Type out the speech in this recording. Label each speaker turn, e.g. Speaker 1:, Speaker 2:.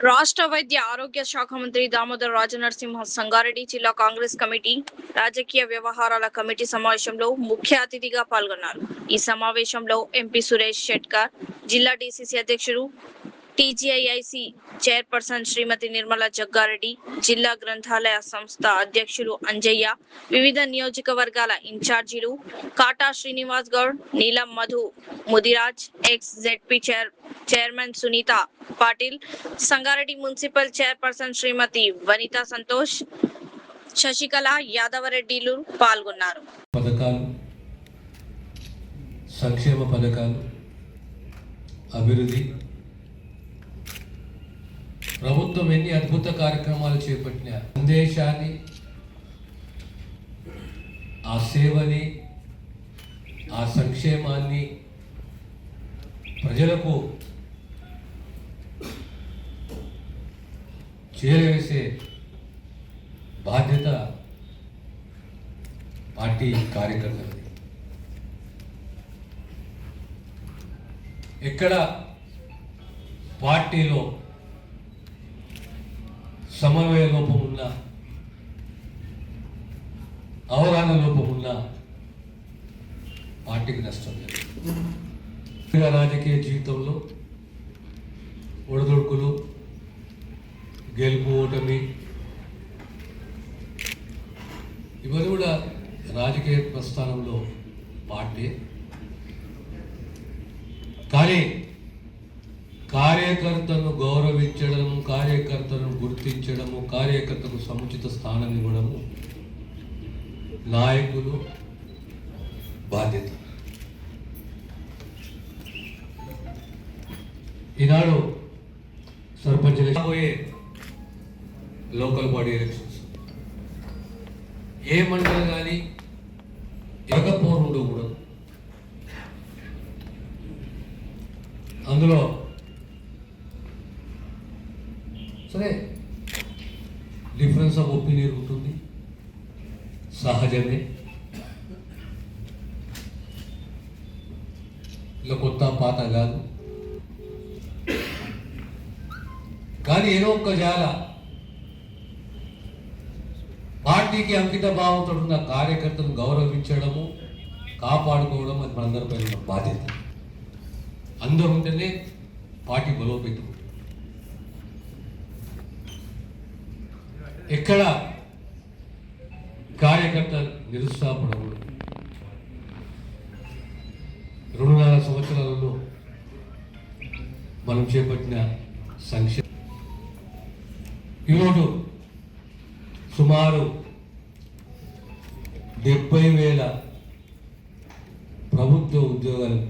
Speaker 1: రాష్ట్ర వైద్య ఆరోగ్య శాఖ మంత్రి దామోదర్ రాజనరసింహ సంగారెడ్డి జిల్లా కాంగ్రెస్ కమిటీ రాజకీయ వ్యవహారాల కమిటీ సమావేశంలో ముఖ్య అతిథిగా పాల్గొన్నారు. ఈ సమావేశంలో ఎంపీ సురేష్ షెట్కర్, జిల్లా డీసీసీ అధ్యక్షుడు, టీజీఐఐసి చైర్పర్సన్ శ్రీమతి నిర్మలా జగ్గారెడ్డి, జిల్లా గ్రంథాలయ సంస్థ అధ్యక్షులు అంజయ్య, వివిధ నియోజకవర్గాల ఇన్ఛార్జీలు కాటా Srinivas Goud, Neelam Madhu Mudiraj, ex ZP chairman Sunitha Patil, Sangareddy municipal chairperson Srimathi Vanitha Santosh, Sasikala యాదవరెడ్డిలు పాల్గొన్నారు.
Speaker 2: పథకాలు, సంక్షేమ పథకాలు, అభివృద్ధి, ప్రభుత్వం ఎన్ని అద్భుత కార్యక్రమాలు చేపట్టిన సందేశాన్ని, ఆ సేవని, ఆ సంక్షేమాన్ని ప్రజలకు చేరవేసే బాధ్యత పార్టీ కార్యకర్తలది. ఎక్కడ పార్టీలో సమన్వయ లోపం ఉన్నా, అవగాహన లోపం ఉన్నా పార్టీకి నష్టం లేదు. రాజకీయ జీవితంలో ఒడిదుడుకులు, గెలుపు, ఓటమి ఇవన్నీ కూడా రాజకీయ ప్రస్థానంలో పార్టీ. కానీ కార్యకర్తను గౌరవించడము, కార్యకర్తను గుర్తించడము, కార్యకర్తకు సముచిత స్థానం ఇవ్వడము నాయకులు బాధ్యత. ఈనాడు సర్పంచ్ రాబోయే లోకల్ బాడీ ఎలక్షన్స్ ఏ మండలం కానీ ఎగపోరు ఉండకూడదు. అందులో సరే డిఫరెన్స్ ఆఫ్ ఒపీనియన్ ఉంటుంది, సహజమే. ఇలా కొత్త పాత కాదు. కానీ ఏదో ఒక్క జాల పార్టీకి అంకిత భావంతో ఉన్న కార్యకర్తను గౌరవించడము, కాపాడుకోవడం అది మనందరిపై ఉన్న బాధ్యత. అందరూ ఉంటేనే పార్టీ బలోపేతం. ఎక్కడ కార్యకర్త నిరుత్సాహపడకూడదు. 2.5 సంవత్సరాలలో మనం చేపట్టిన సంక్షేమ ఈరోజు సుమారు 70,000 ప్రభుత్వ ఉద్యోగాలు